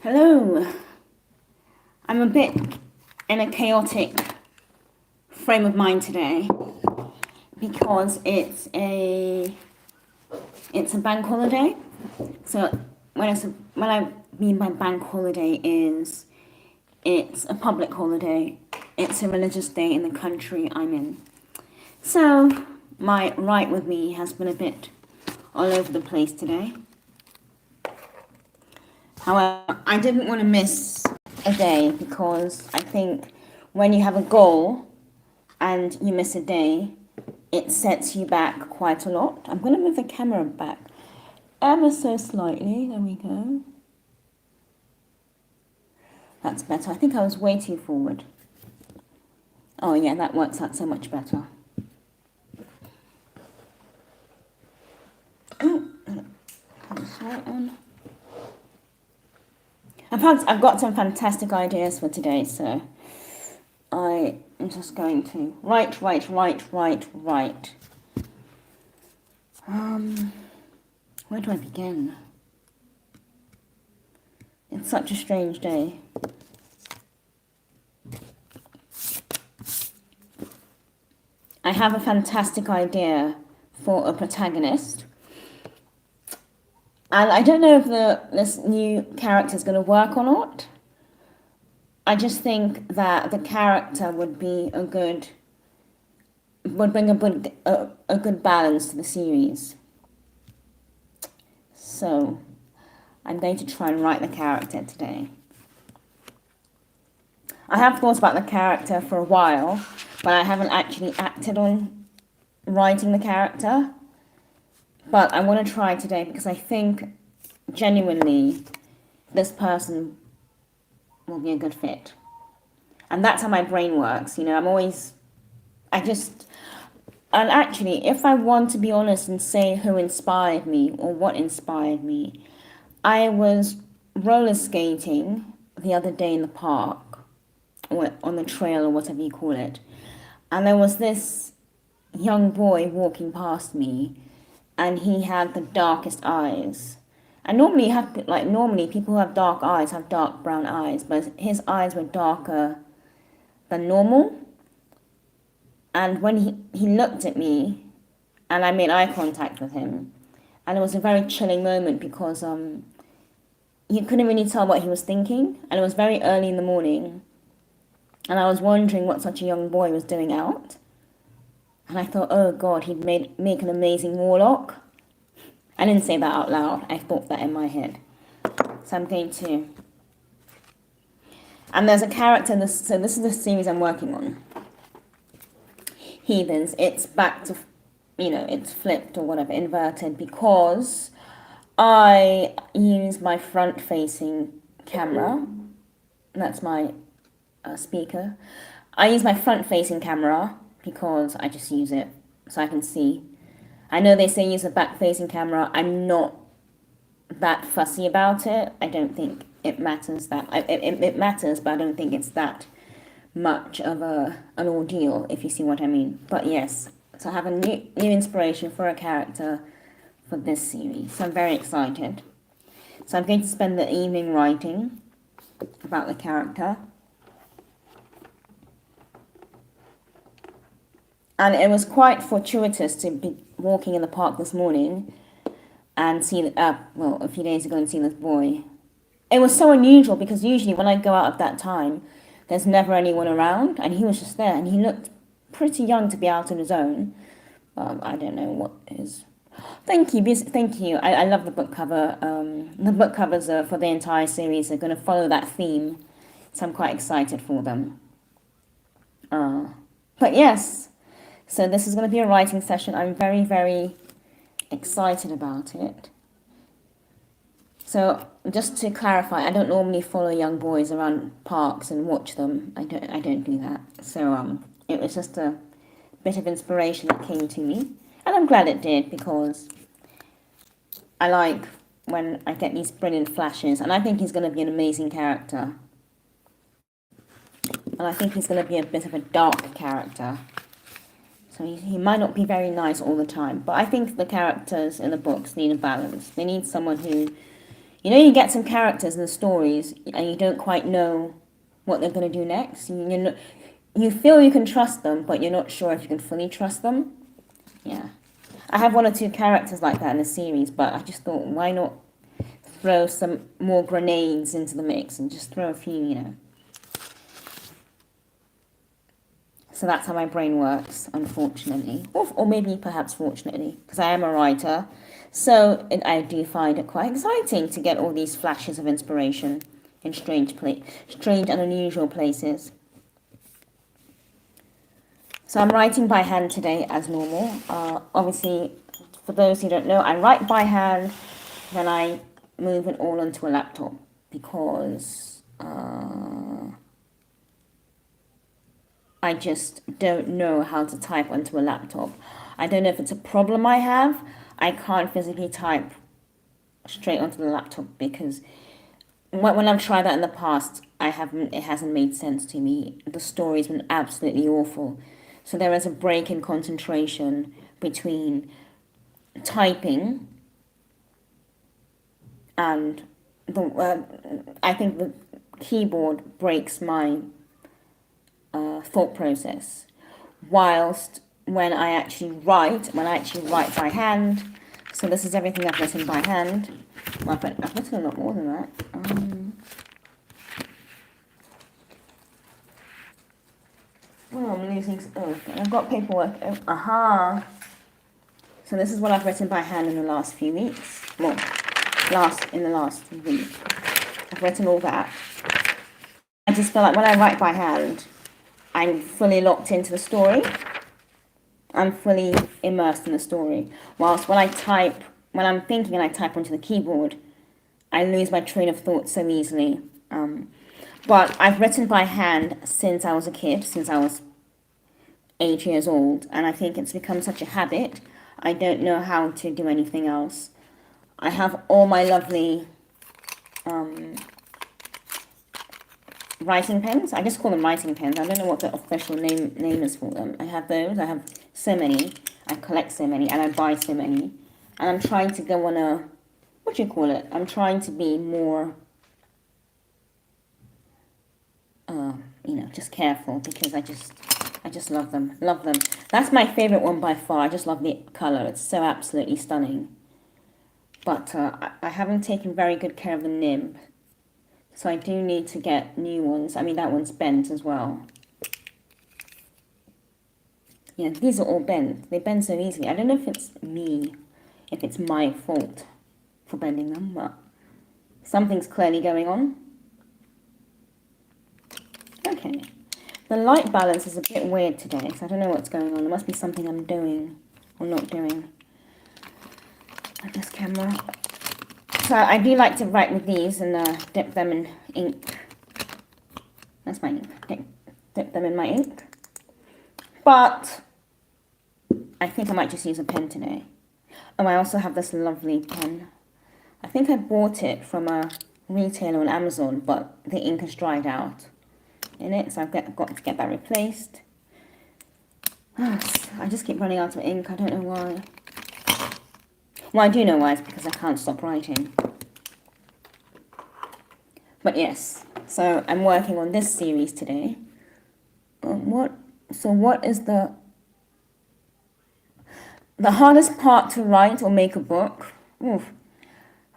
Hello. I'm a bit in a chaotic frame of mind today because it's a bank holiday. So when I mean by bank holiday is it's a public holiday. It's a religious day in the country I'm in. So my write with me has been a bit all over the place today. However, I didn't want to miss a day because I think when you have a goal and you miss a day, it sets you back quite a lot. I'm going to move the camera back ever so slightly. There we go. That's better. I think I was way too forward. Oh yeah, that works out so much better. Oh, put this right on. I've got some fantastic ideas for today, so I am just going to write. Where do I begin? It's such a strange day. I have a fantastic idea for a protagonist. And I don't know if this new character is going to work or not. I just think that the character would bring a good balance to the series. So I'm going to try and write the character today. I have thought about the character for a while, but I haven't actually acted on writing the character. But I want to try today because I think genuinely this person will be a good fit. And that's how my brain works. You know, and actually, if I want to be honest and say who inspired me or what inspired me, I was roller skating the other day in the park, or on the trail or whatever you call it. And there was this young boy walking past me, and he had the darkest eyes. And normally people who have dark eyes have dark brown eyes, but his eyes were darker than normal. And when he looked at me, and I made eye contact with him, and it was a very chilling moment because you couldn't really tell what he was thinking, and it was very early in the morning, and I was wondering what such a young boy was doing out. And I thought, oh God, he'd make an amazing warlock. I didn't say that out loud. I thought that in my head. So I'm going to... And there's a character in this... So this is the series I'm working on. Heathens. It's back to... it's flipped or whatever, inverted, because I use my front-facing camera. That's my speaker. I use my front-facing camera because I just use it so I can see. I know they say use a back-facing camera. I'm not that fussy about it. I don't think it matters it matters, but I don't think it's that much of an ordeal, if you see what I mean. But yes, so I have a new inspiration for a character for this series. So I'm very excited. So I'm going to spend the evening writing about the character. And it was quite fortuitous to be walking in the park this morning and see, a few days ago and see this boy. It was so unusual because usually when I go out at that time, there's never anyone around, and he was just there, and he looked pretty young to be out on his own. I don't know what is... Thank you. I love the book cover. The book covers for the entire series are going to follow that theme, so I'm quite excited for them. But yes... So this is going to be a writing session. I'm very, very excited about it. So just to clarify, I don't normally follow young boys around parks and watch them. I don't do that. So it was just a bit of inspiration that came to me. And I'm glad it did because I like when I get these brilliant flashes. And I think he's going to be an amazing character. And I think he's going to be a bit of a dark character. So he might not be very nice all the time. But I think the characters in the books need a balance. They need someone who, You know, you get some characters in the stories and you don't quite know what they're going to do next. You feel you can trust them, but you're not sure if you can fully trust them. Yeah. I have one or two characters like that in the series, but I just thought, why not throw some more grenades into the mix and just throw a few, you know. So that's how my brain works, unfortunately. Or maybe perhaps fortunately, because I am a writer. So I do find it quite exciting to get all these flashes of inspiration in strange and unusual places. So I'm writing by hand today as normal. Obviously, for those who don't know, I write by hand, then I move it all onto a laptop because I just don't know how to type onto a laptop. I don't know if it's a problem I have. I can't physically type straight onto the laptop because when I've tried that in the past, it hasn't made sense to me. The story's been absolutely awful. So there is a break in concentration between typing and I think the keyboard breaks my thought process. Whilst when I actually write by hand, so this is everything I've written by hand. Well, I've written a lot more than that. I'm losing. Oh, I've got paperwork. Aha. So this is what I've written by hand in the last few weeks. Well, in the last week. I've written all that. I just feel like when I write by hand, I'm fully locked into the story. I'm fully immersed in the story. Whilst when I'm thinking and I type onto the keyboard, I lose my train of thought so easily. But I've written by hand since I was a kid, since I was 8 years old, and I think it's become such a habit. I don't know how to do anything else. I have all my lovely writing pens. I just call them writing pens. I don't know what the official name is for them. I have those. I have so many. I collect so many, and I buy so many. And I'm trying to go on a, what do you call it? I'm trying to be more, just careful because I just love them. Love them. That's my favorite one by far. I just love the color. It's so absolutely stunning. But I haven't taken very good care of the nib. So I do need to get new ones. I mean, that one's bent as well. Yeah, these are all bent. They bend so easily. I don't know if it's me, if it's my fault for bending them, but something's clearly going on. Okay. The light balance is a bit weird today, so I don't know what's going on. There must be something I'm doing or not doing with this camera. So I do like to write with these and dip them in ink. That's my ink. Dip them in my ink. But I think I might just use a pen today. Oh, I also have this lovely pen. I think I bought it from a retailer on Amazon, but the ink has dried out in it, so I've got to get that replaced. I just keep running out of ink. I don't know why. Well, I do know why. It's because I can't stop writing. But yes, so I'm working on this series today. What is the hardest part to write or make a book? Oof.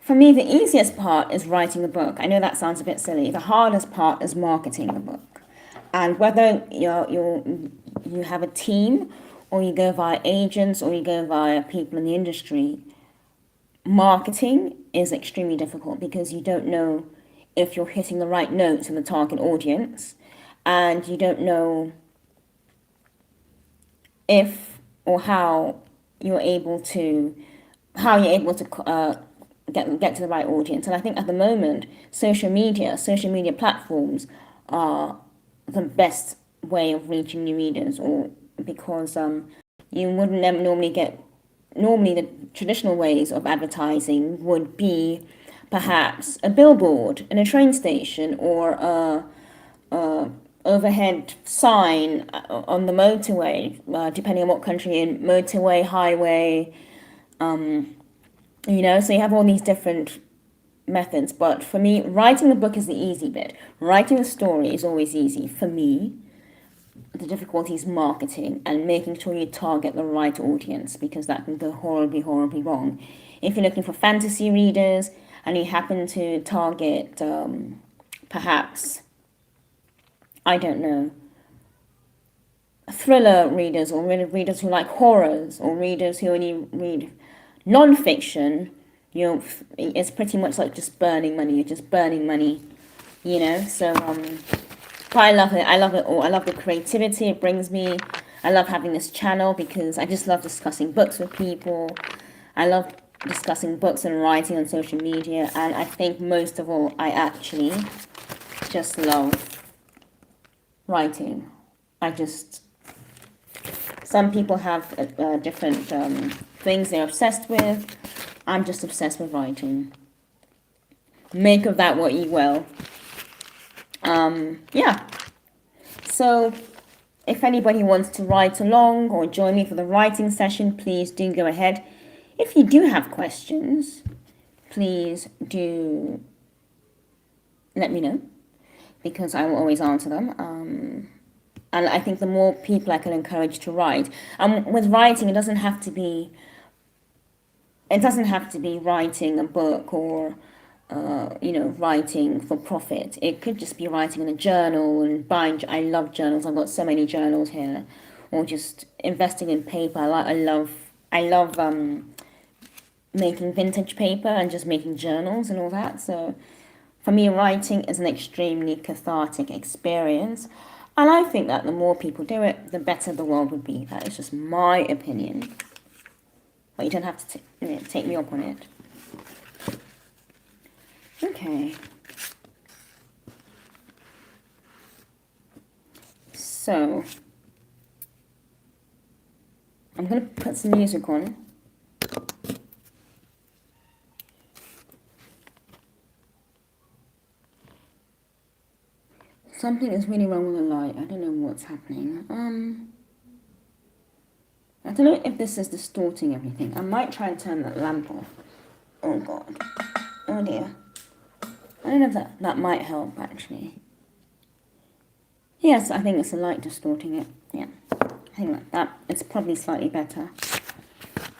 For me, the easiest part is writing a book. I know that sounds a bit silly. The hardest part is marketing the book. And whether you have a team or you go via agents or you go via people in the industry, marketing is extremely difficult because you don't know if you're hitting the right notes in the target audience, and you don't know if or how you're able to get to the right audience. And I think at the moment, social media platforms are the best way of reaching new readers, or because you wouldn't normally get. Normally, the traditional ways of advertising would be perhaps a billboard in a train station or a overhead sign on the motorway, depending on what country you're in, motorway, highway, so you have all these different methods, but for me, writing the book is the easy bit. Writing the story is always easy. For me, the difficulty is marketing and making sure you target the right audience, because that can go horribly, horribly wrong. If you're looking for fantasy readers and you happen to target perhaps, I don't know, thriller readers, or readers who like horrors, or readers who only read non-fiction, it's pretty much like just burning money. You're just burning money, So, but I love it. I love it all. I love the creativity it brings me. I love having this channel because I just love discussing books with people. I love discussing books and writing on social media, and I think most of all, I actually just love writing. Some people have different things they're obsessed with. I'm just obsessed with writing. Make of that what you will. Yeah. So, if anybody wants to write along or join me for the writing session, please do go ahead. If you do have questions, please do let me know, because I will always answer them. And I think the more people I can encourage to write, with writing, it doesn't have to be writing a book or writing for profit. It could just be writing in a journal and buying. I love journals. I've got so many journals here, or just investing in paper. I love making vintage paper and just making journals and all that. So for me, writing is an extremely cathartic experience. And I think that the more people do it, the better the world would be. That is just my opinion. But you don't have to take me up on it. Okay. So, I'm going to put some music on. Something is really wrong with the light. I don't know what's happening. I don't know if this is distorting everything. I might try and turn that lamp off. Oh God. Oh dear. I don't know if that might help, actually. Yes, I think it's the light distorting it. Yeah. I think that it's probably slightly better.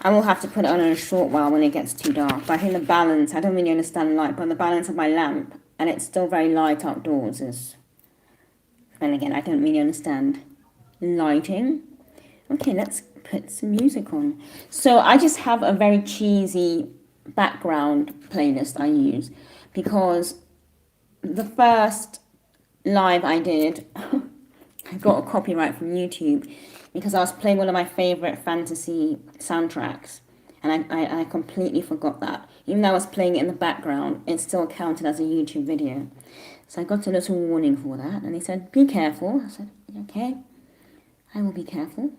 I will have to put it on in a short while when it gets too dark. But I think the balance, I don't really understand light, but the balance of my lamp, and it's still very light outdoors, is... And again, I don't really understand lighting. Okay, let's put some music on. So I just have a very cheesy background playlist I use, because the first live I did, I got a copyright from YouTube because I was playing one of my favorite fantasy soundtracks, and I completely forgot that. Even though I was playing it in the background, it still counted as a YouTube video. So I got a little warning for that, and they said, be careful. I said, okay, I will be careful.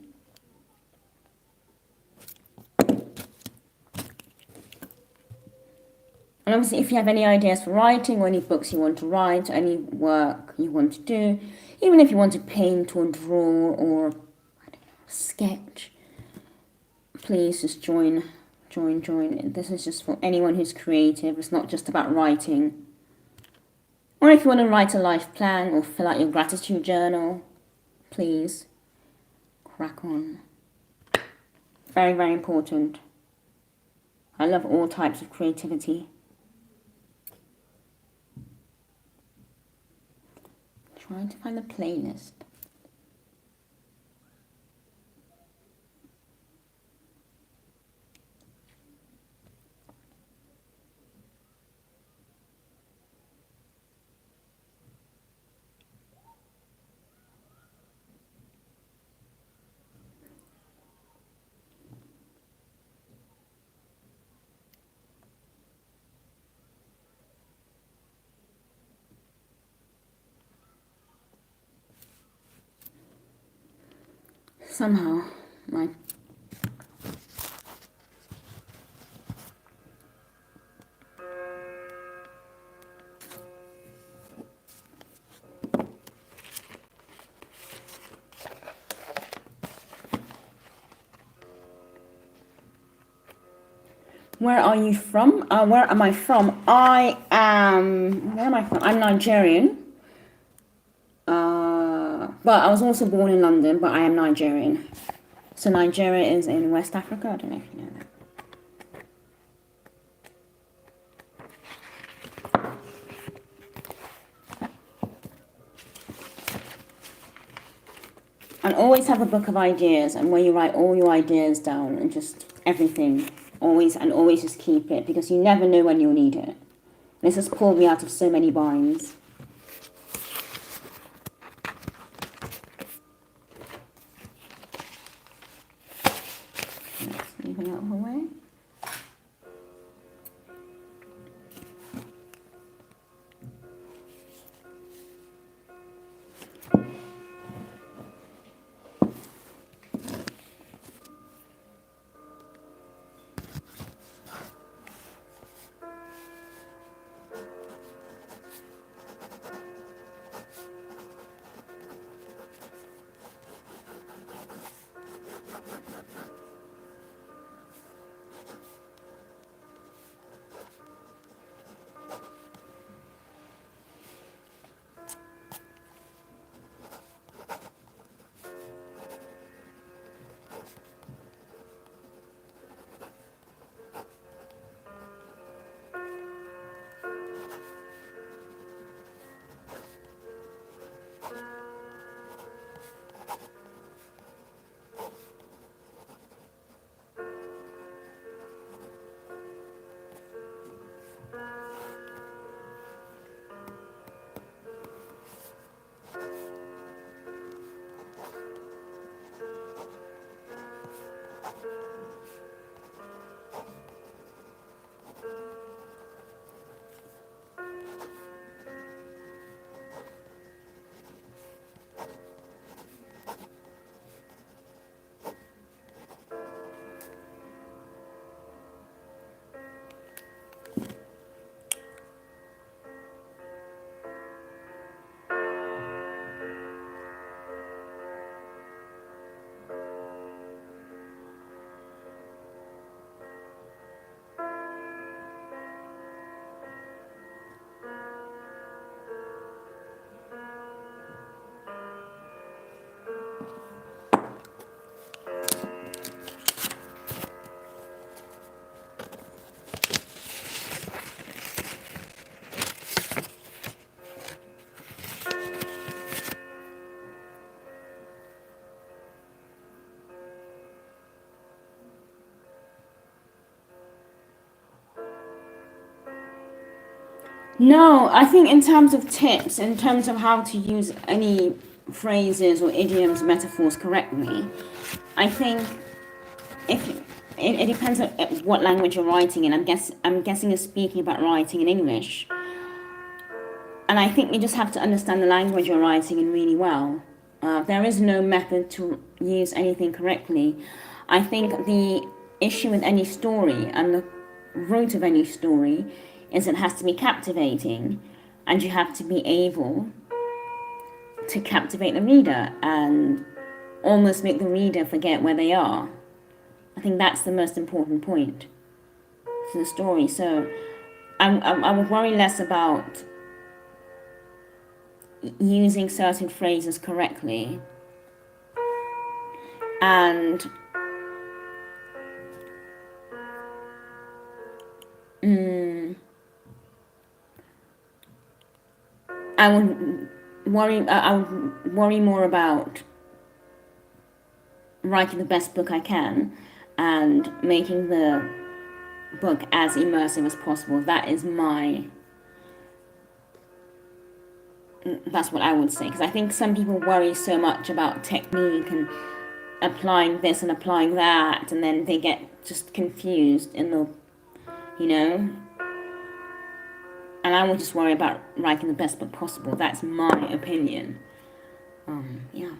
And obviously, if you have any ideas for writing, or any books you want to write, or any work you want to do, even if you want to paint or draw or, I don't know, sketch, please just join. This is just for anyone who's creative. It's not just about writing. Or if you want to write a life plan or fill out your gratitude journal, please crack on. Very, very important. I love all types of creativity. Trying to find the playlist. Somehow, my Where are you from? Where am I from? Where am I from? I'm Nigerian. But I was also born in London, but I am Nigerian. So Nigeria is in West Africa. I don't know if you know that. And always have a book of ideas and where you write all your ideas down and just everything. Always just keep it because you never know when you'll need it. This has pulled me out of so many binds. Let's leave it out of the way. No, I think in terms of tips, in terms of how to use any phrases or idioms, metaphors correctly, I think if it depends on what language you're writing in. I'm guessing you're speaking about writing in English, and I think you just have to understand the language you're writing in really well. There is no method to use anything correctly. I think the issue with any story and the root of any story is it has to be captivating, and you have to be able to captivate the reader and almost make the reader forget where they are. I think that's the most important point to the story. So I would worry less about using certain phrases correctly and I would worry more about writing the best book I can and making the book as immersive as possible. That's what I would say, because I think some people worry so much about technique and applying this and applying that, and then they get just confused in the, you know. And I would just worry about writing the best book possible. That's my opinion. Yeah.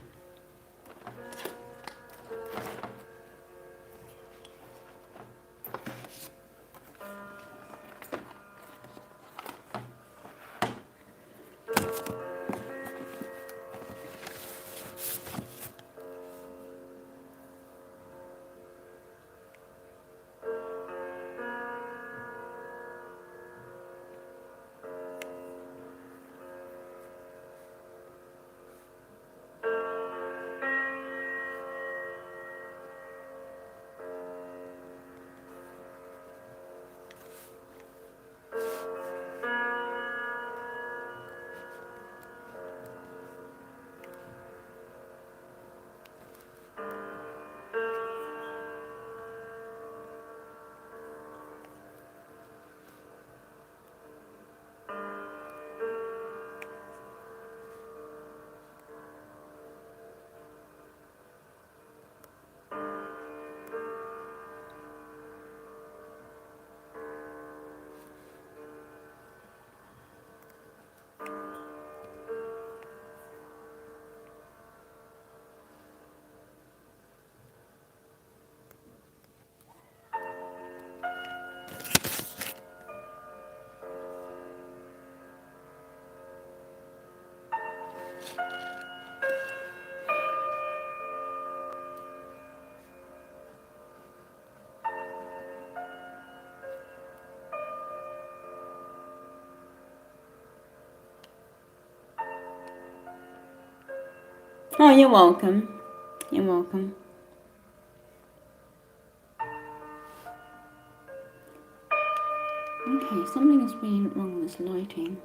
Oh, you're welcome. You're welcome. Okay, something has been wrong with this lighting.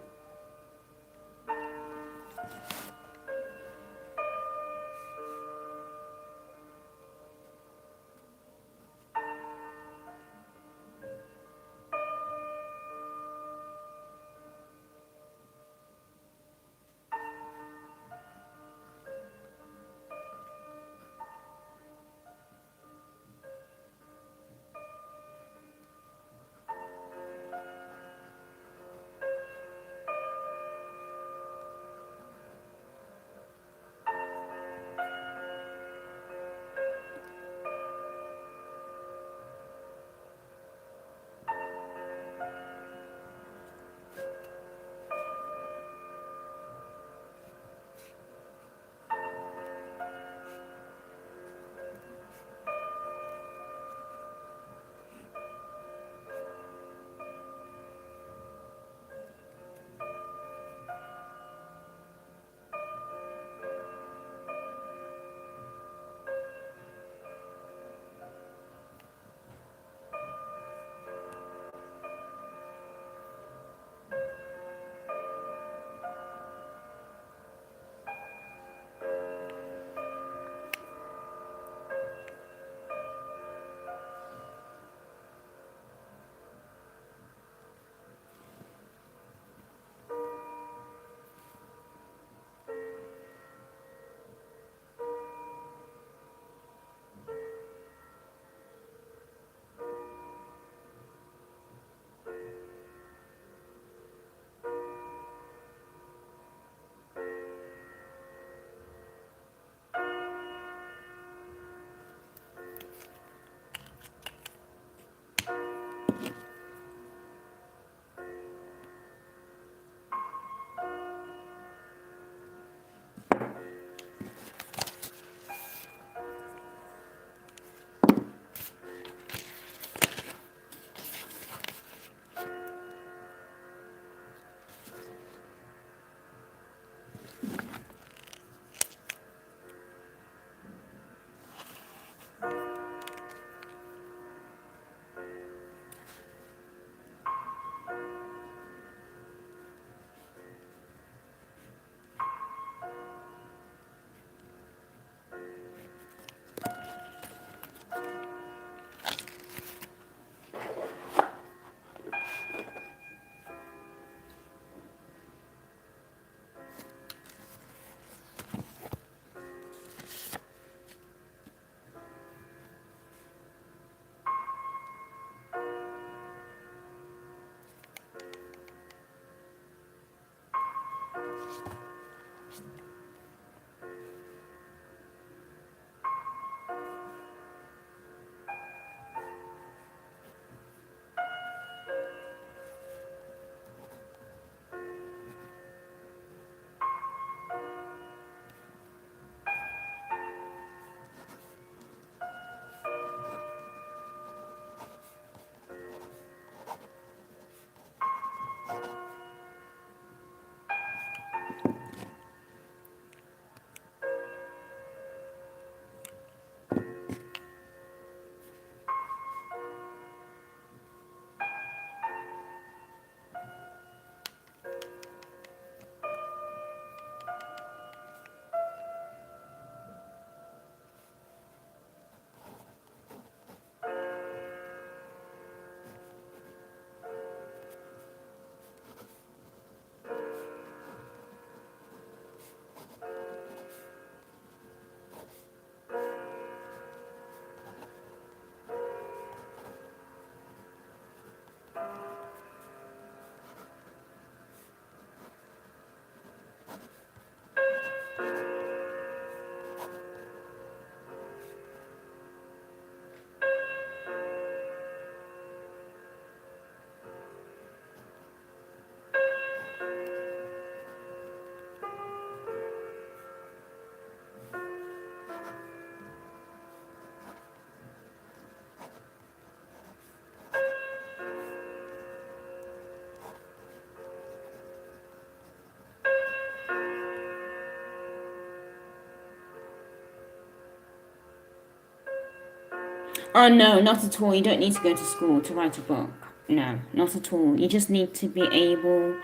Oh no, not at all. You don't need to go to school to write a book. No, not at all. You just need to be able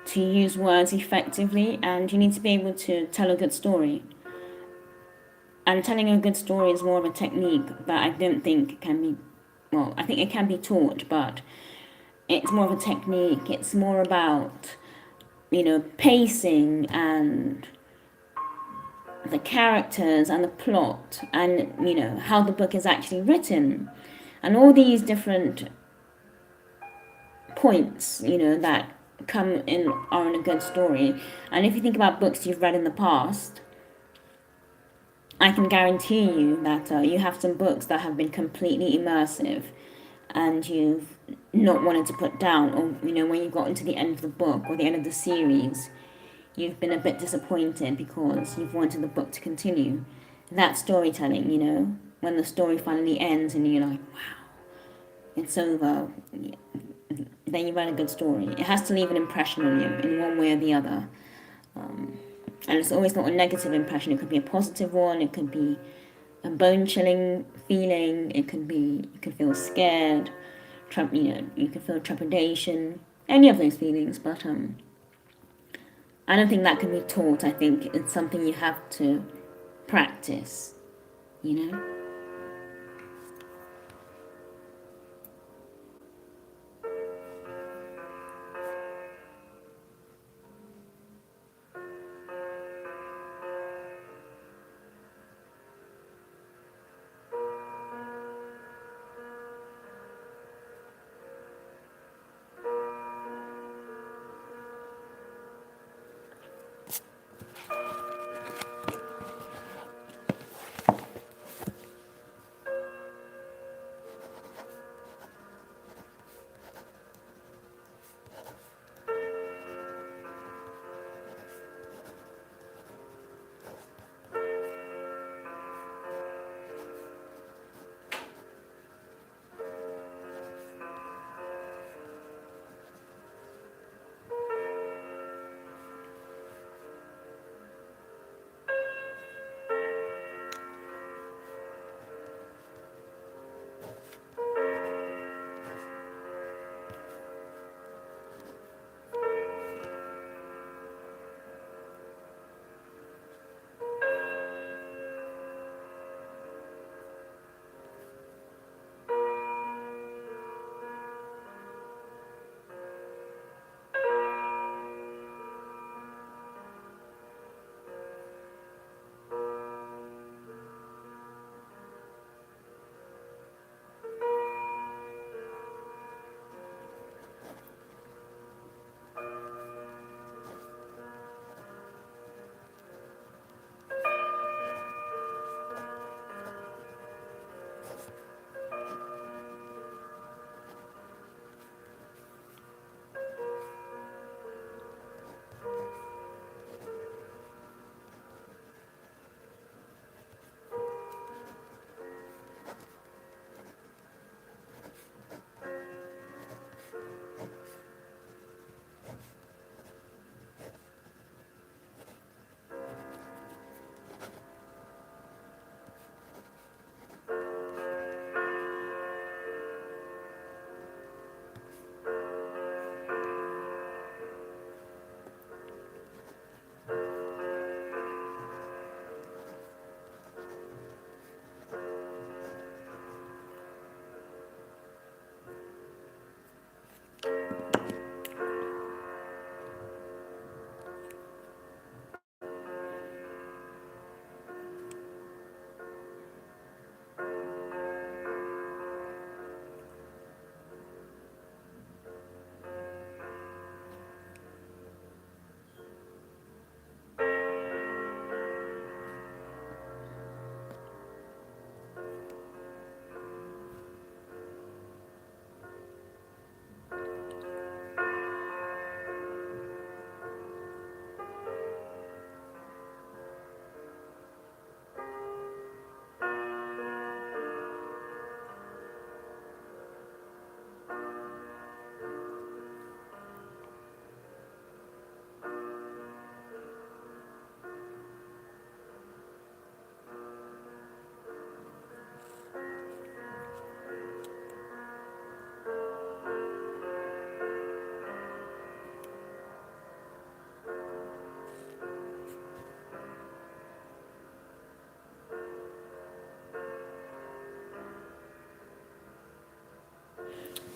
to use words effectively, and you need to be able to tell a good story. And telling a good story is more of a technique that I don't think it can be, well, I think it can be taught, but it's more of a technique. It's more about, pacing and the characters and the plot and, how the book is actually written. And all these different points, that come in are in a good story. And if you think about books you've read in the past, I can guarantee you that you have some books that have been completely immersive and you've not wanted to put down, or when you got into the end of the book or the end of the series, you've been a bit disappointed because you've wanted the book to continue. That's storytelling, when the story finally ends and you're like, wow, it's over. Then you read a good story. It has to leave an impression on you in one way or the other. And it's always not a negative impression. It could be a positive one. It could be a bone-chilling feeling. It could be, you could feel scared. You could feel trepidation. Any of those feelings. But I don't think that can be taught. I think it's something you have to practice, you know?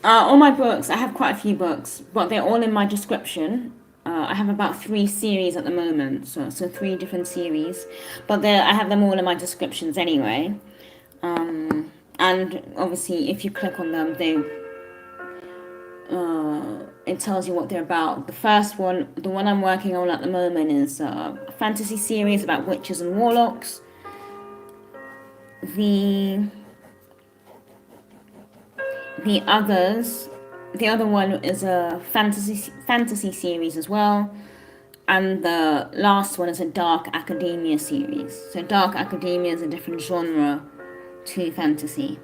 All my books, I have quite a few books, but they're all in my description. I have about three series at the moment, so three different series, but I have them all in my descriptions anyway. And obviously, if you click on them, it tells you what they're about. The first one, the one I'm working on at the moment, is a fantasy series about witches and warlocks. The the others, the other one is a fantasy series as well, and the last one is a dark academia series. So dark academia is a different genre to fantasy.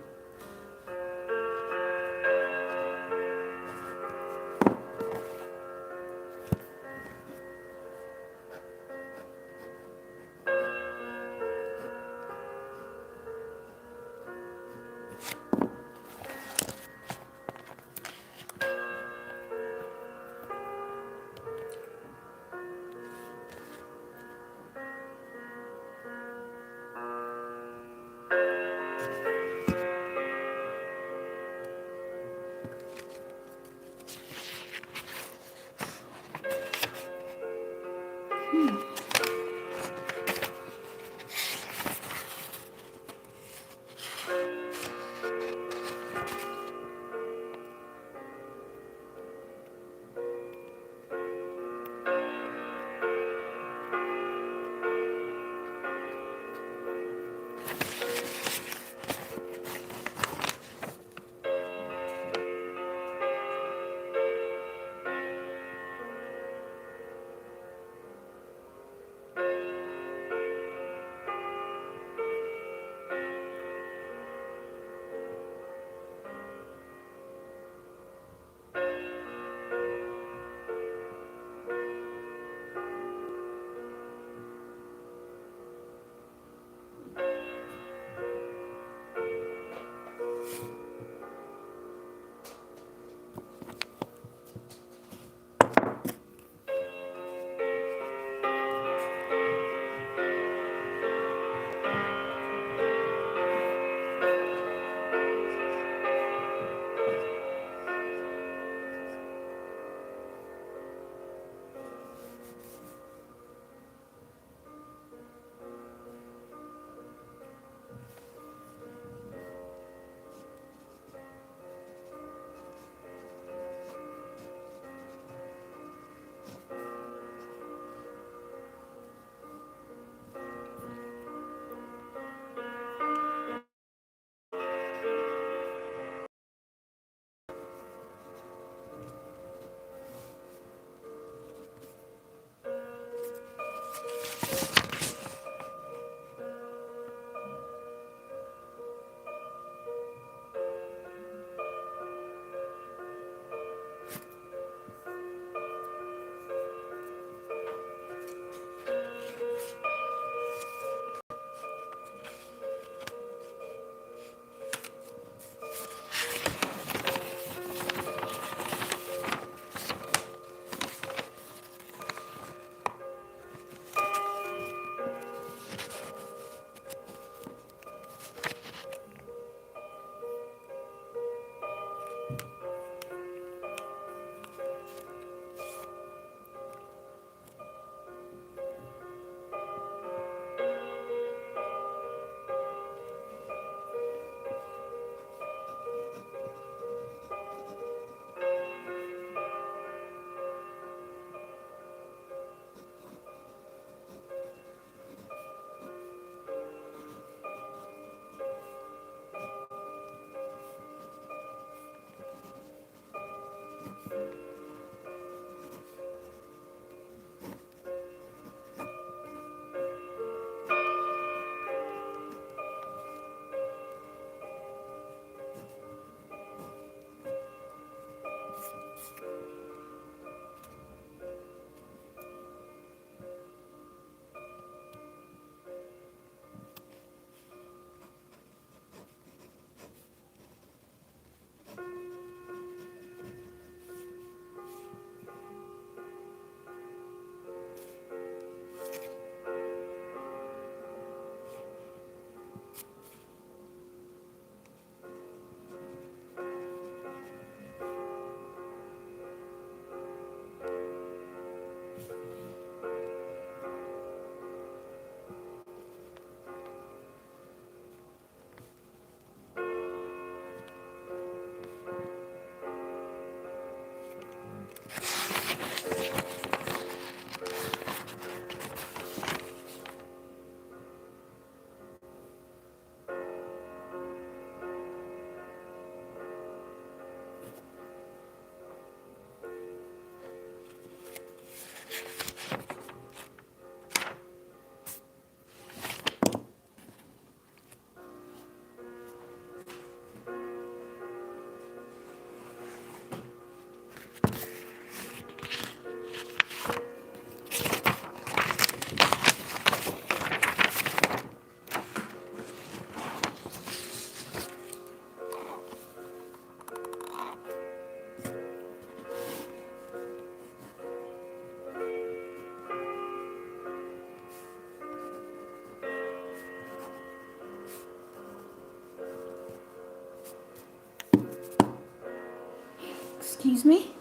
Excuse me?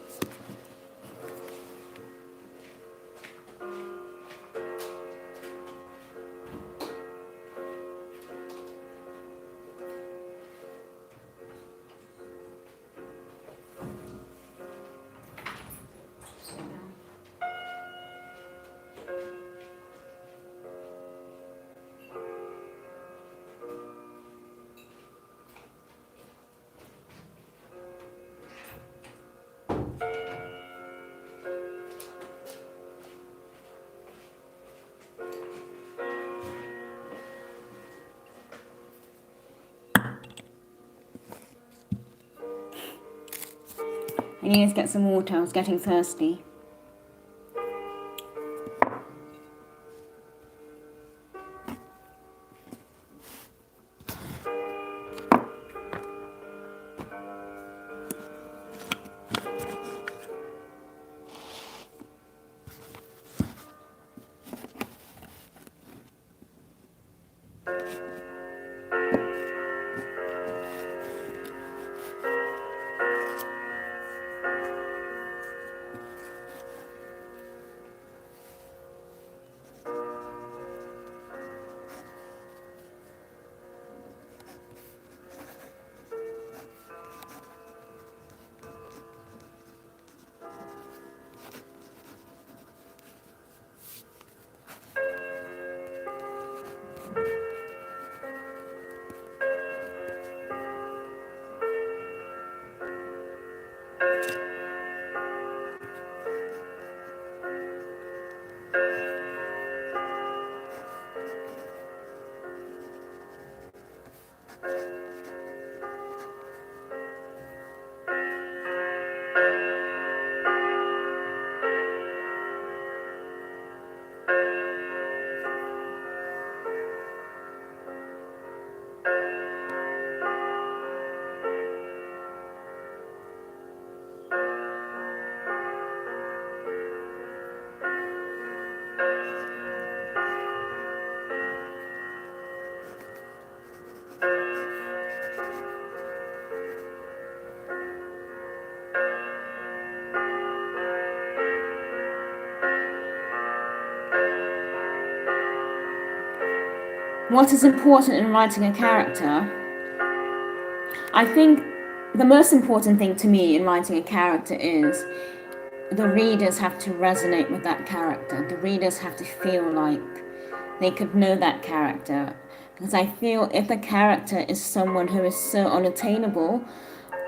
I need to get some water. I was getting thirsty. What is important in writing a character? I think the most important thing to me in writing a character is the readers have to resonate with that character. The readers have to feel like they could know that character. Because I feel if a character is someone who is so unattainable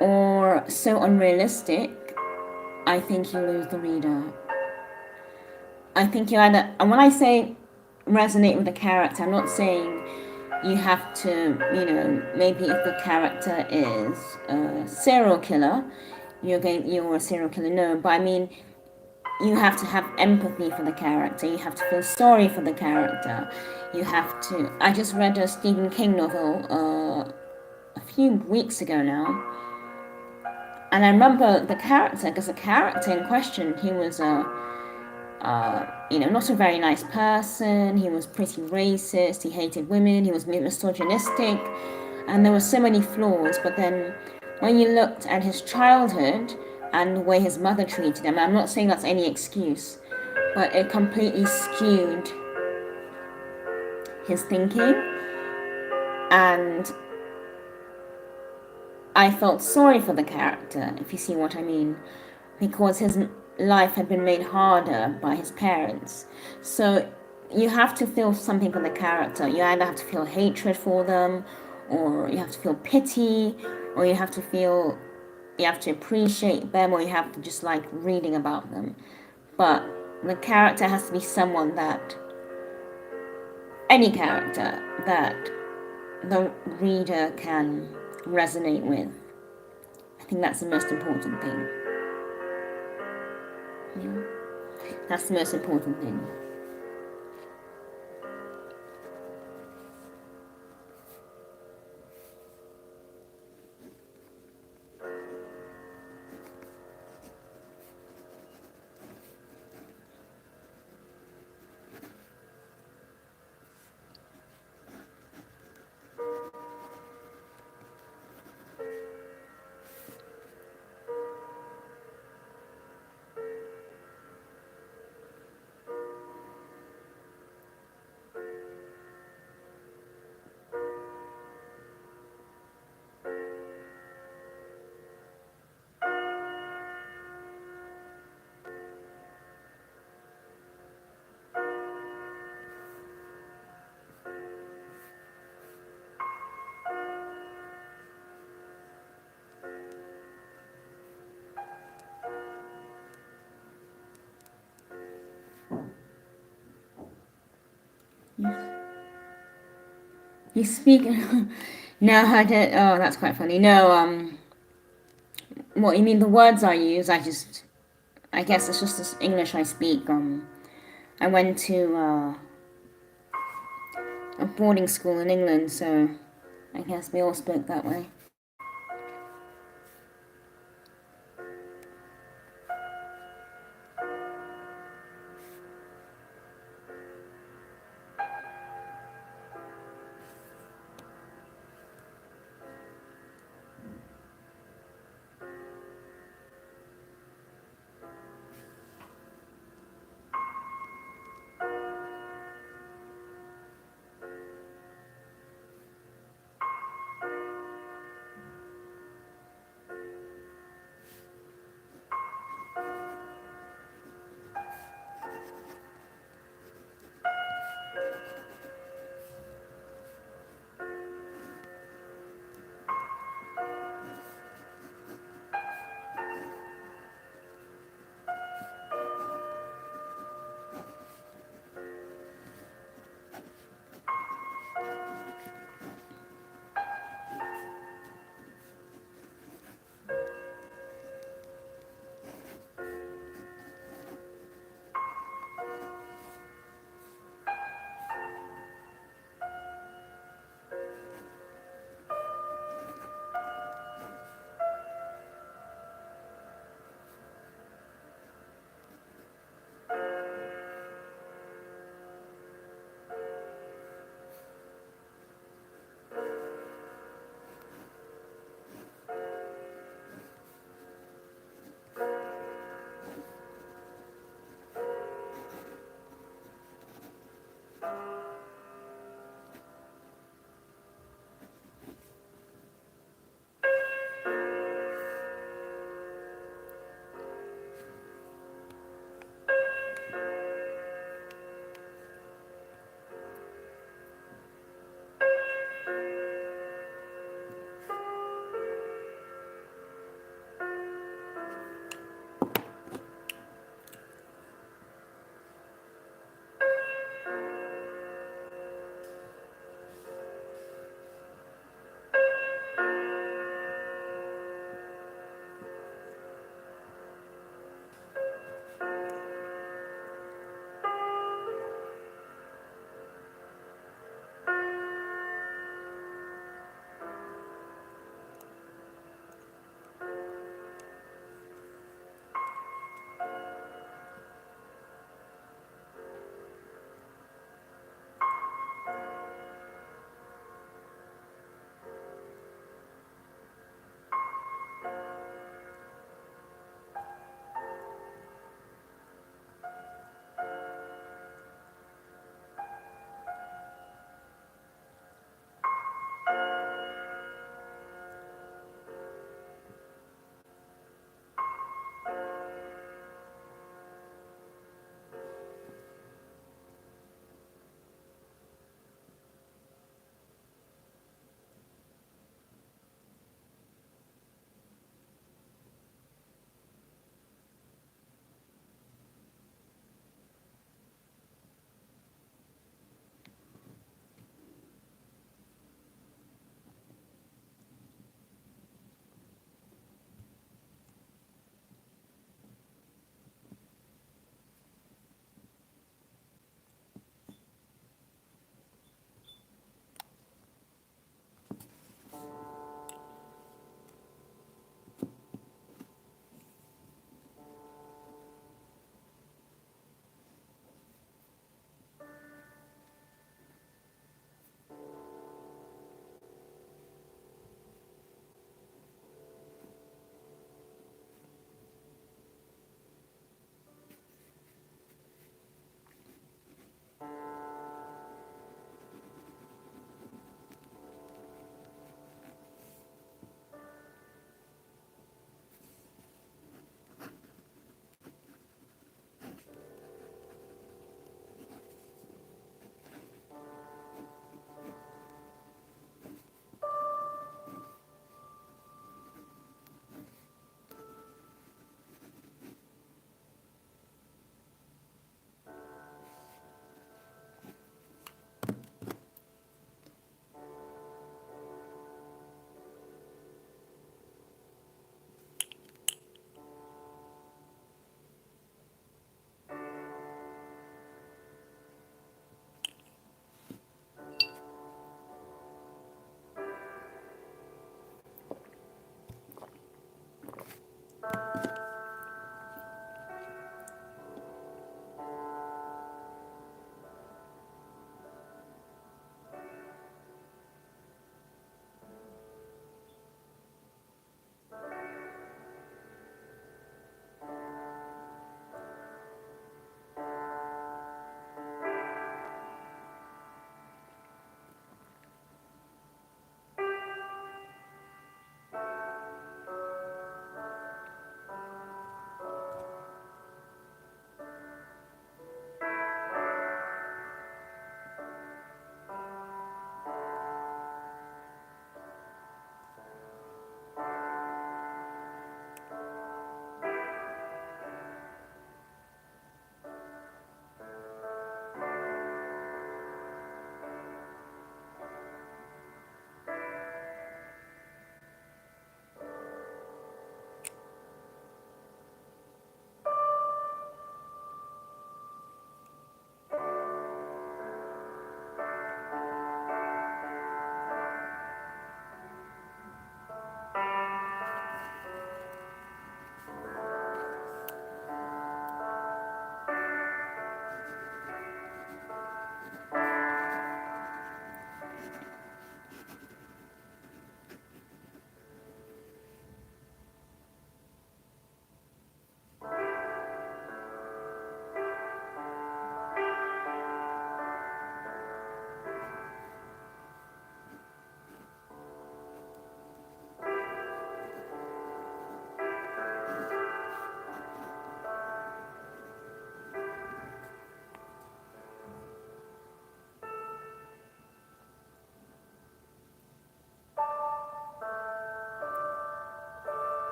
or so unrealistic, I think you lose the reader. I think you either, and when I say resonate with the character, I'm not saying you have to, maybe if the character is a serial killer, you're a serial killer. No, but I mean, you have to have empathy for the character. You have to feel sorry for the character. You have to. I just read a Stephen King novel a few weeks ago now, and I remember the character because the character in question, he was not a very nice person. He was pretty racist. He hated women. He was misogynistic, and there were so many flaws. But then, when you looked at his childhood and the way his mother treated him, I'm not saying that's any excuse, but it completely skewed his thinking, and I felt sorry for the character, if you see what I mean, because his life had been made harder by his parents. So you have to feel something for the character. You either have to feel hatred for them, or you have to feel pity, or you have to appreciate them, or you have to just like reading about them. But the character has to be someone that, any character that the reader can resonate with. I think that's the most important thing. Yeah. That's the most important thing. You speak. No, I don't. Oh, that's quite funny. No, what you mean? The words I use, I guess it's just this English I speak. I went to a boarding school in England, so I guess we all spoke that way.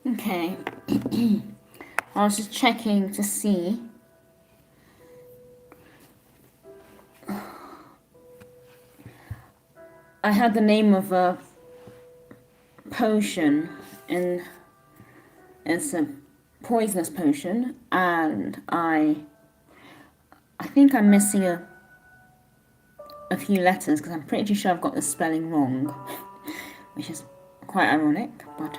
Okay. I was just checking to see. I had the name of a potion, and it's a poisonous potion, and I think I'm missing a few letters because I'm pretty sure I've got the spelling wrong, which is quite ironic, but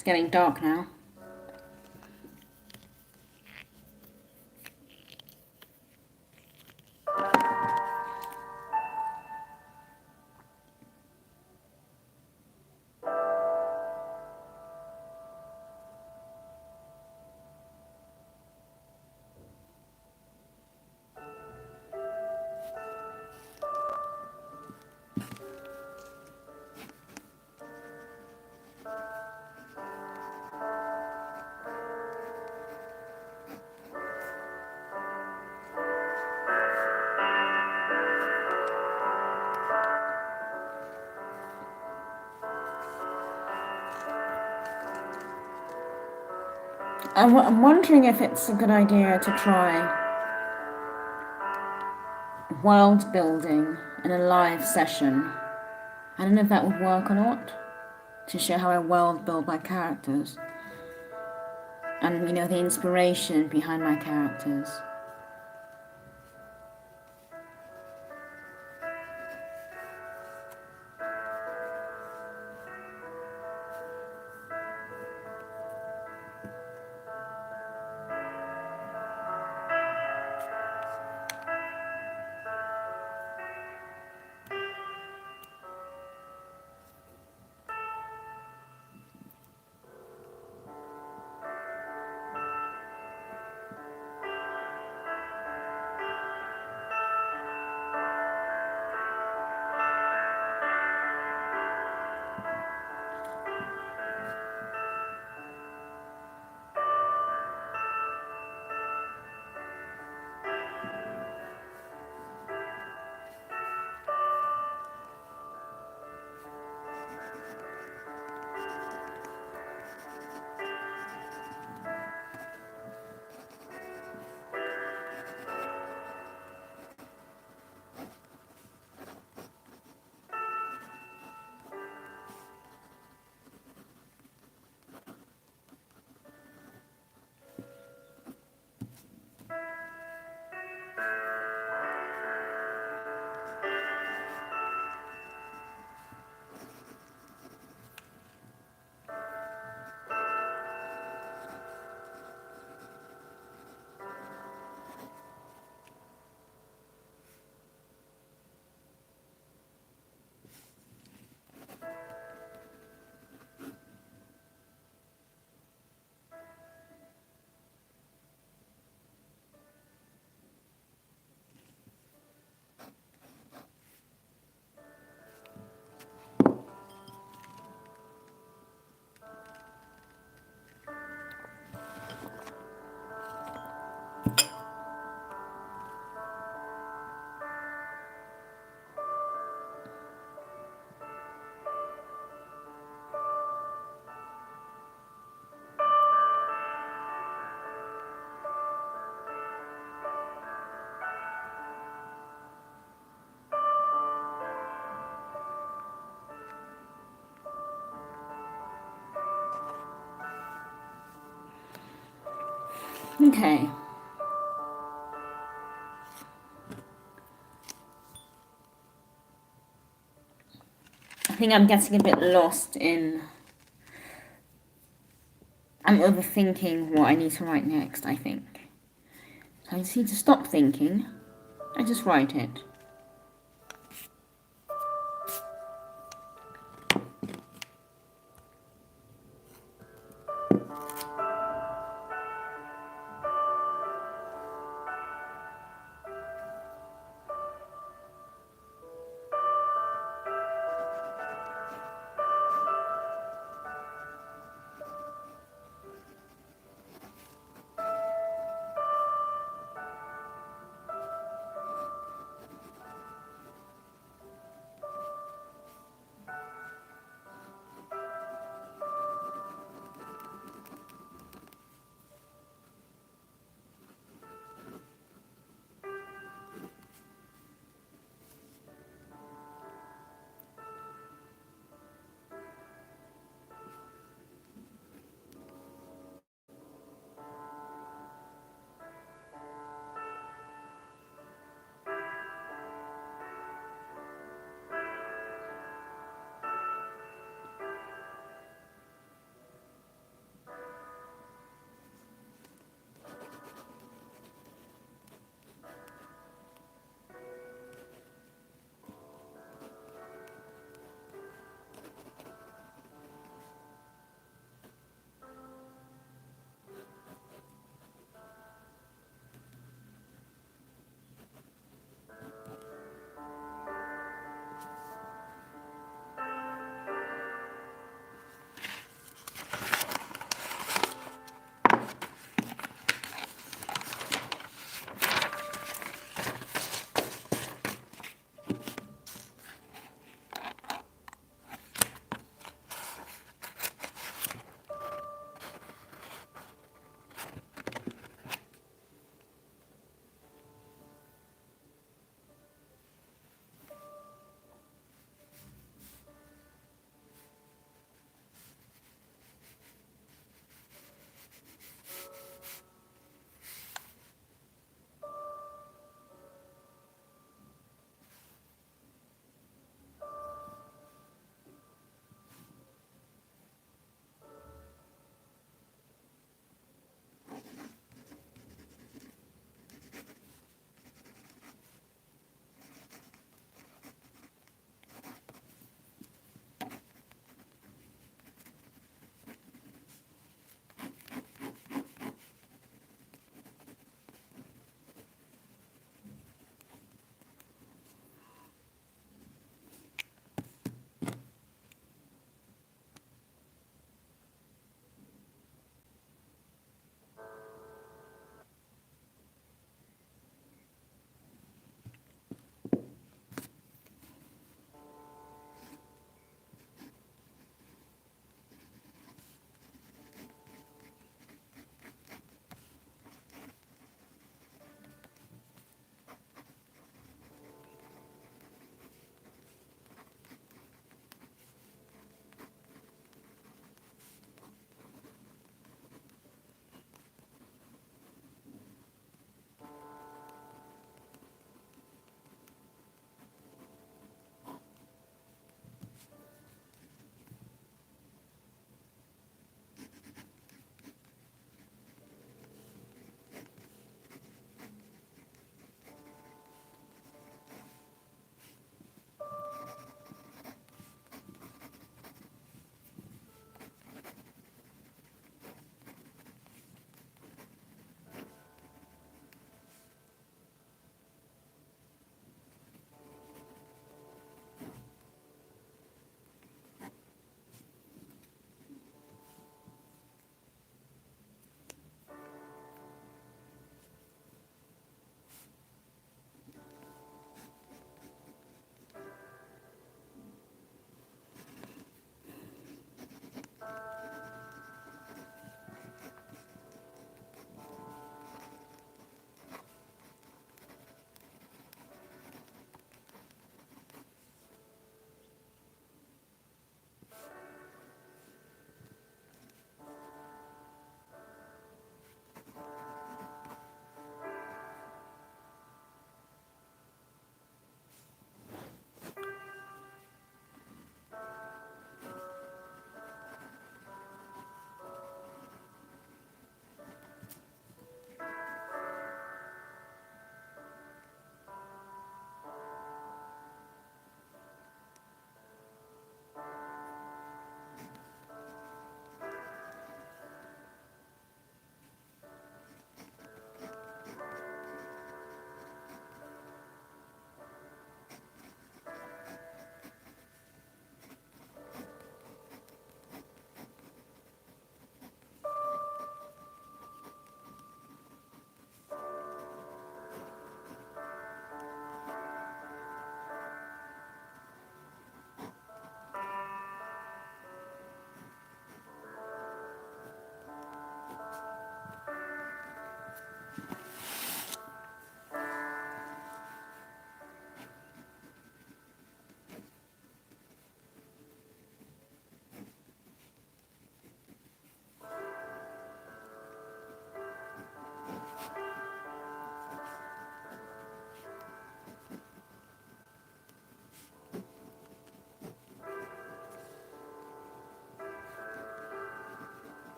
It's getting dark now. I'm wondering if it's a good idea to try world building in a live session. I don't know if that would work or not, to show how I world build my characters. And, the inspiration behind my characters. Okay. I think I'm getting a bit lost in... I'm overthinking what I need to write next, I think. So I just need to stop thinking and just write it.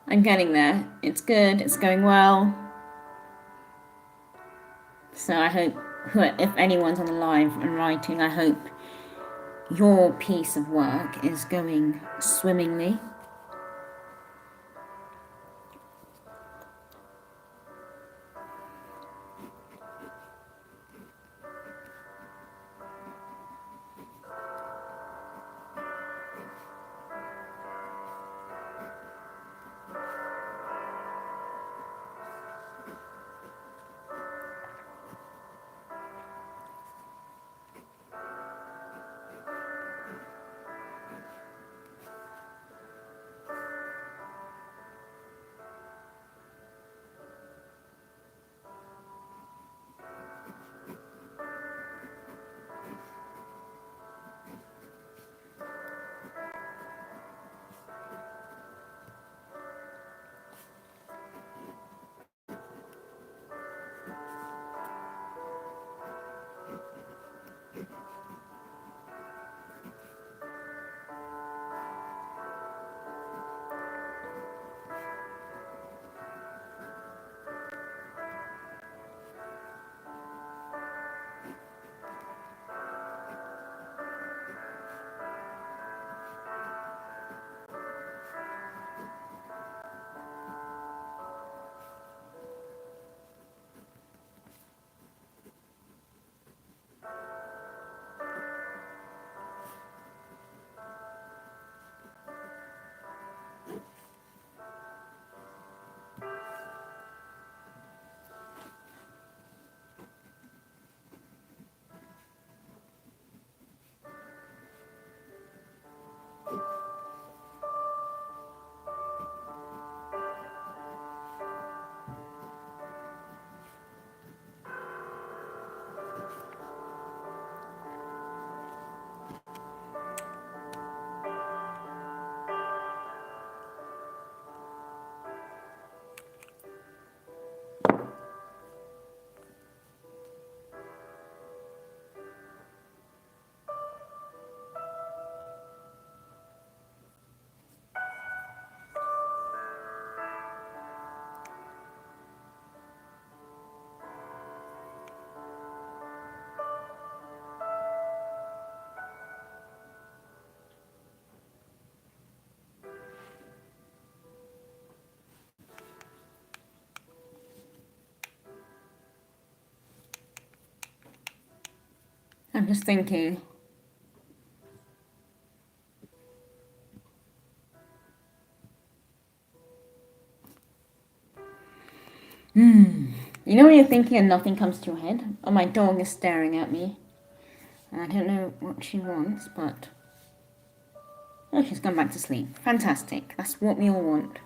I'm getting there. It's good. It's going well. So I hope, if anyone's on the live and writing, I hope your piece of work is going swimmingly. I'm just thinking. You know when you're thinking and nothing comes to your head? Oh, my dog is staring at me. And I don't know what she wants, but... Oh, she's gone back to sleep. Fantastic. That's what we all want.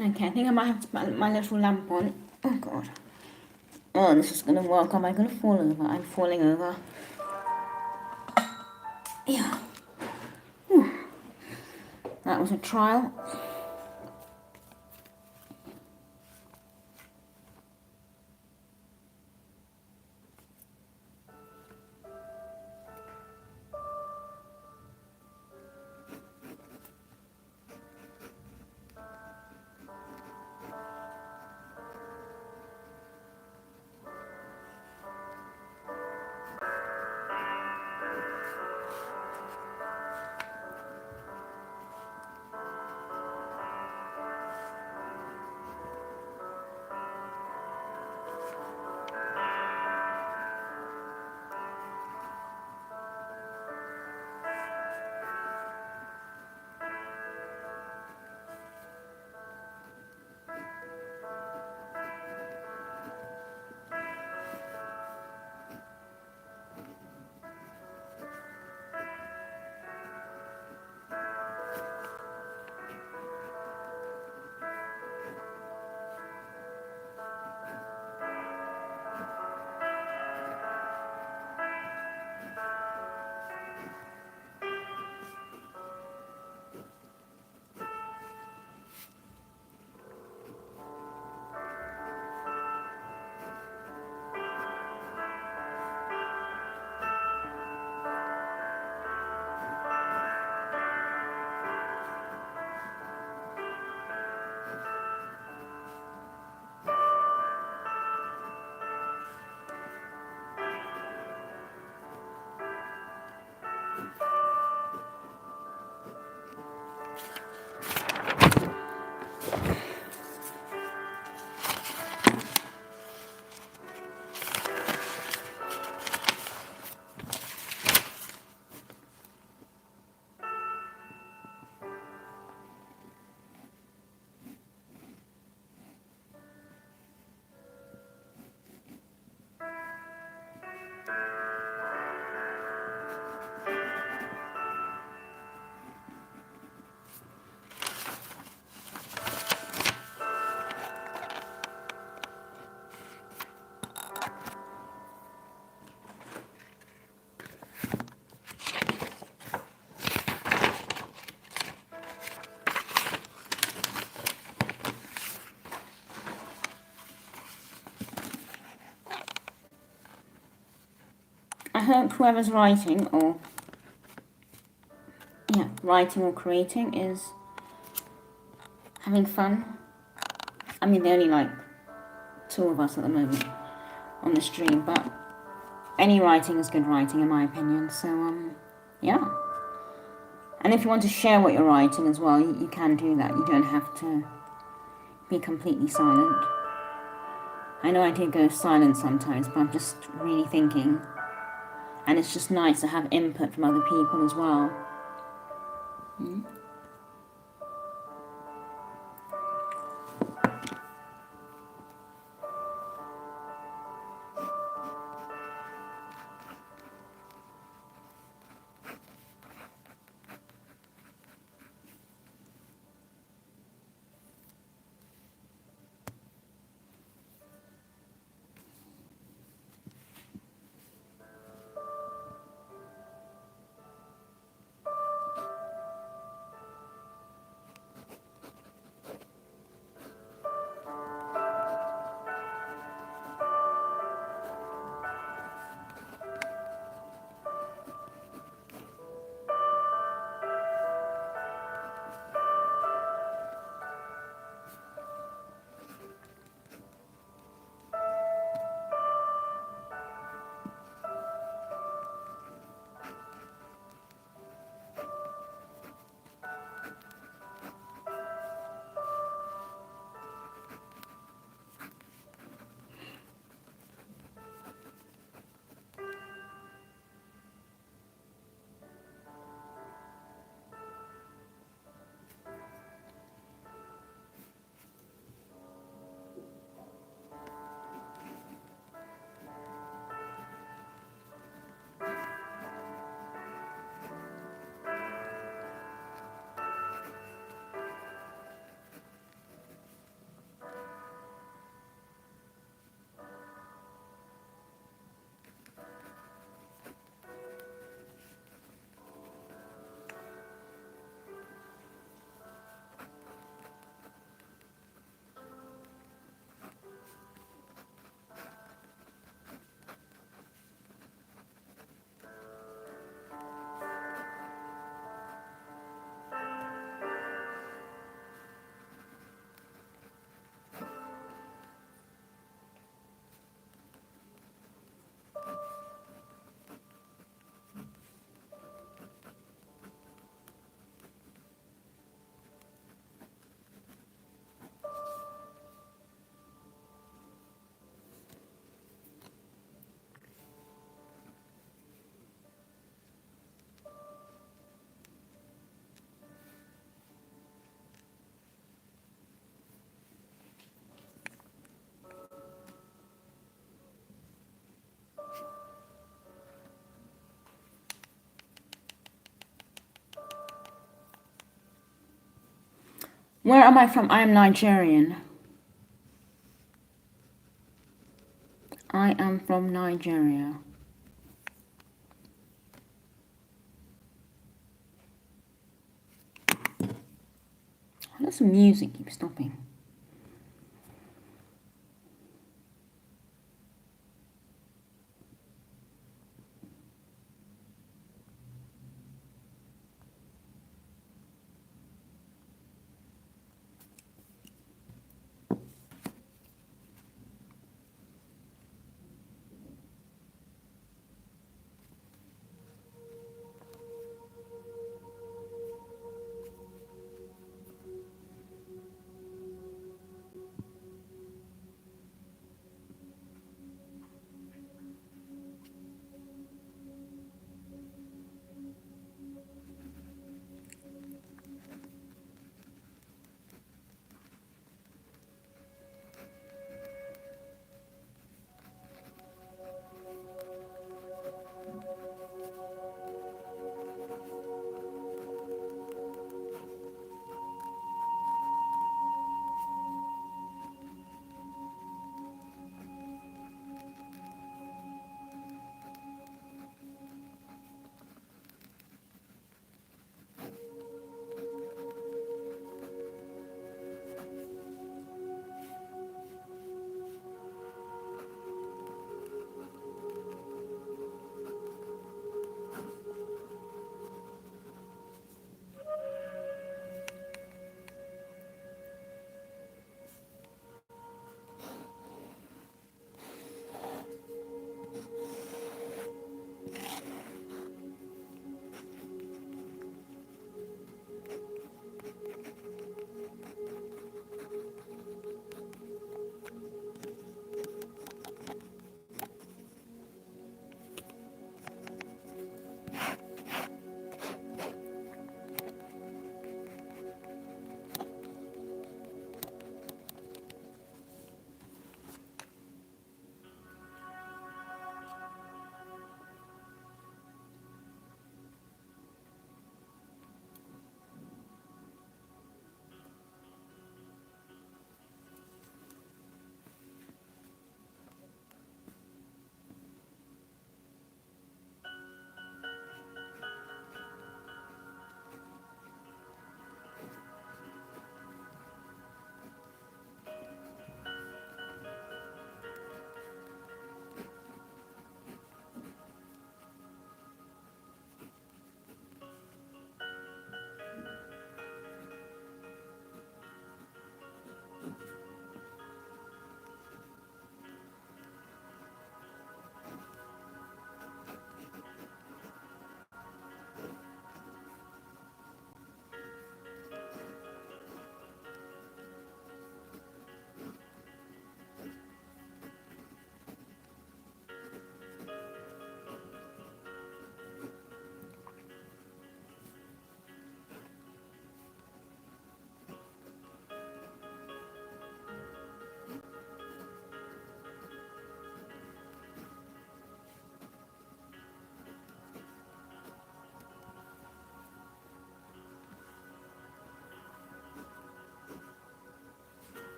Okay, I think I might have to put my little lamp on. Oh god. Oh, this is gonna work. Am I gonna fall over? I'm falling over. Yeah. Whew. That was a trial. I hope whoever's writing or writing or creating is having fun. I mean, they're only like two of us at the moment on the stream, but any writing is good writing in my opinion. So yeah. And if you want to share what you're writing as well, you can do that. You don't have to be completely silent. I know I do go silent sometimes, but I'm just really thinking. And it's just nice to have input from other people as well. Where am I from? I am Nigerian. I am from Nigeria. Why does the music keep stopping?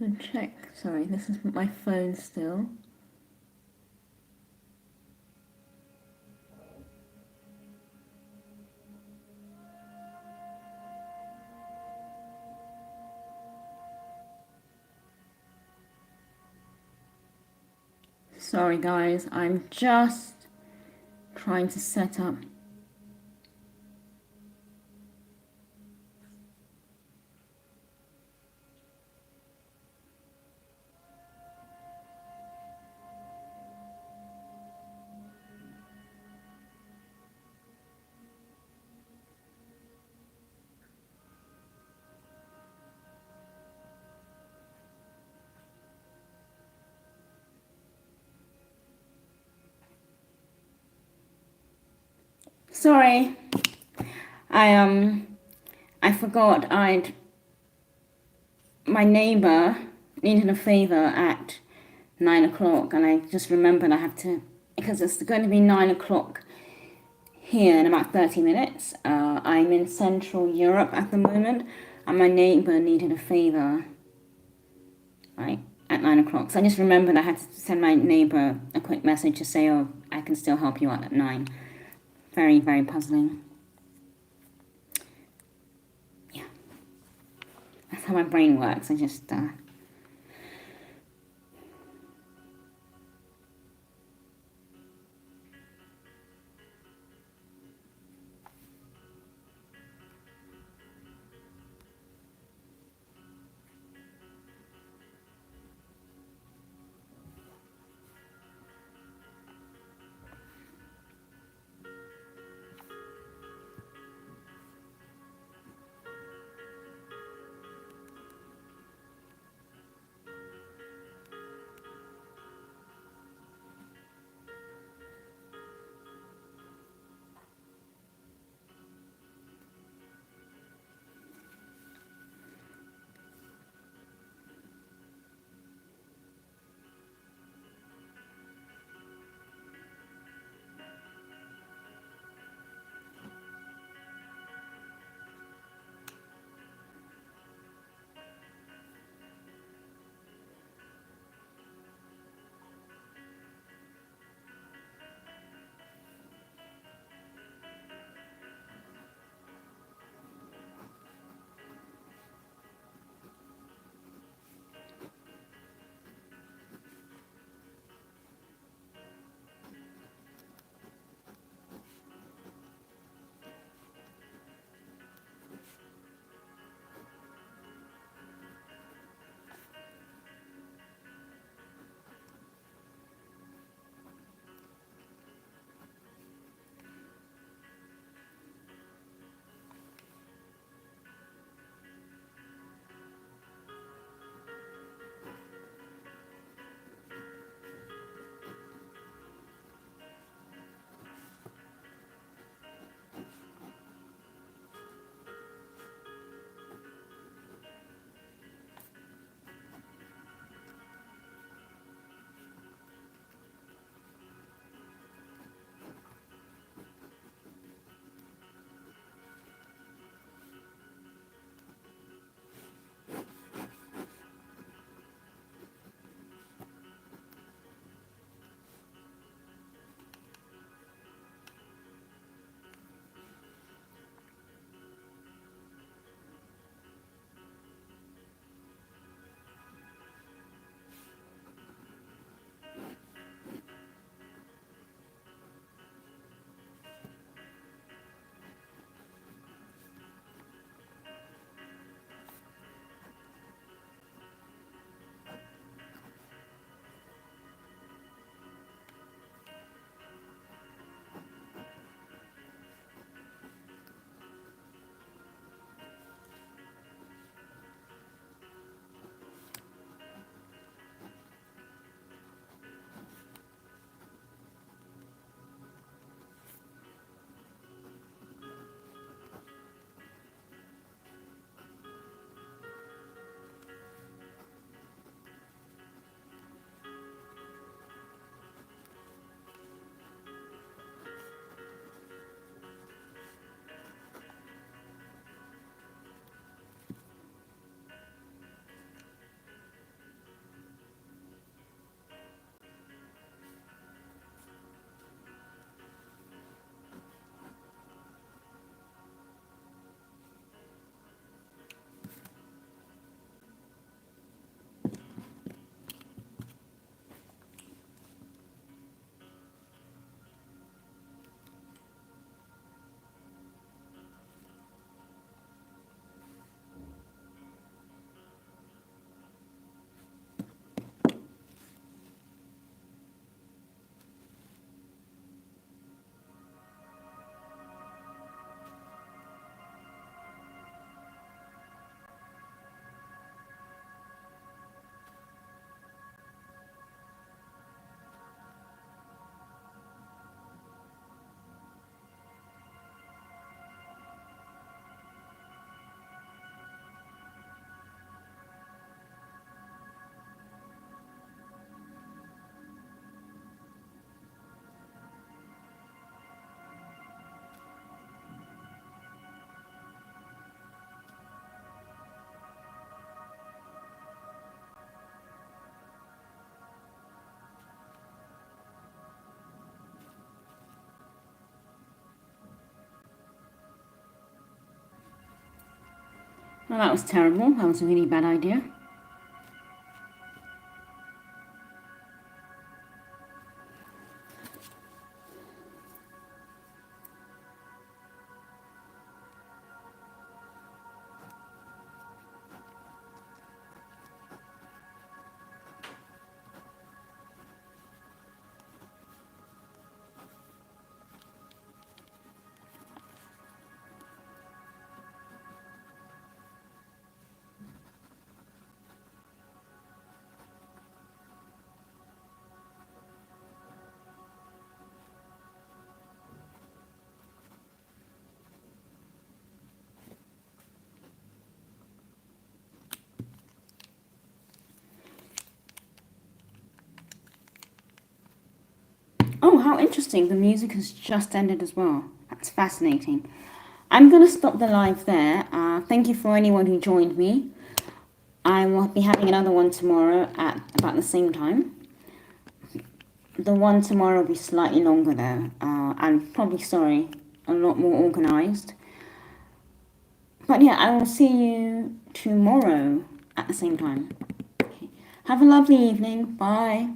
to check. Sorry, this is my phone still. Sorry guys, I'm just trying to set up. Sorry, I forgot my neighbour needed a favour at 9 o'clock, and I just remembered I have to, because it's going to be 9 o'clock here in about 30 minutes. I'm in Central Europe at the moment, and my neighbour needed a favour, right, at 9 o'clock. So I just remembered I had to send my neighbour a quick message to say, oh, I can still help you out at 9. Very, very puzzling. Yeah, that's how my brain works. I just, Well, that was terrible. That was a really bad idea. Oh, how interesting. The music has just ended as well. That's fascinating. I'm going to stop the live there. Thank you for anyone who joined me. I will be having another one tomorrow at about the same time. The one tomorrow will be slightly longer though. I'm probably, sorry, a lot more organised. But yeah, I will see you tomorrow at the same time. Okay. Have a lovely evening. Bye.